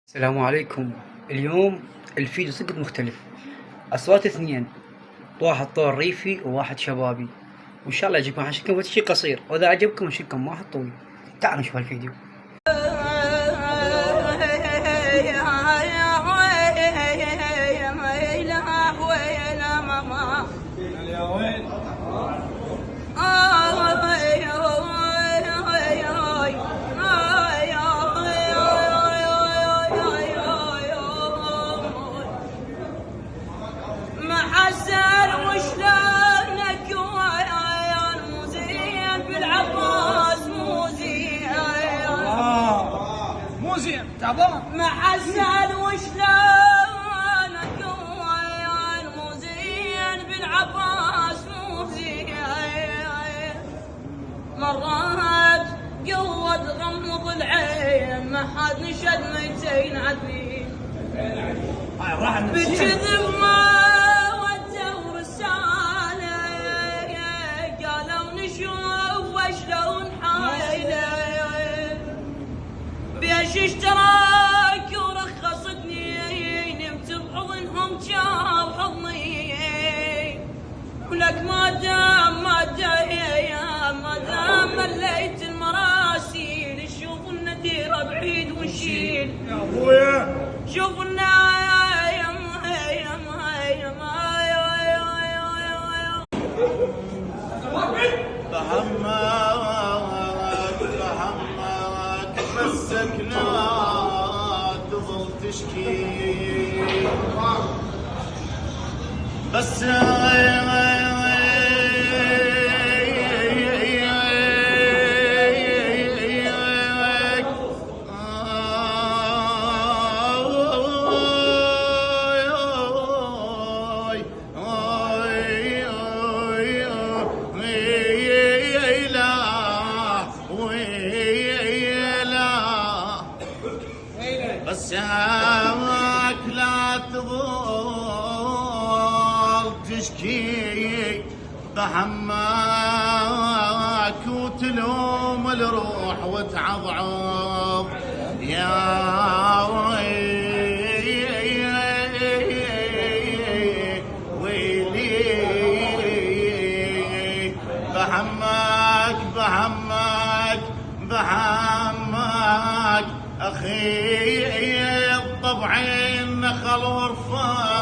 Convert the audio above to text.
السلام عليكم. اليوم الفيديو صدق مختلف. أصوات اثنين، واحد طور ريفي وواحد شبابي، وإن شاء الله يعجبكم. حنشكم شي قصير، وإذا عجبكم نشكم واحد طويل. تعالوا نشوف الفيديو. محسن وشلونك ويا المزين بالعباس مو زين مو زين تعبان. محسن وشلونك ويا المزين بالعباس مو زين مرات قوة تغمض العين ما حد نشد ميتين عدلين بكذب ما ودوا رسالة قالوا نشوف وشلون حايله بيش اشتراك ورخصتني نمت بحضنهم جاب حضني ولك ما دام مليت المراسيل شوف النديرة بعيد ونشيل يا ابويا شوف النايم بهمك مسك لا تظل تشكي بس بس هاك لا تظل تشكي بهمك وتلوم الروح وتعضعض يا ويلي بهمك أخي الطبع النخل ورفاق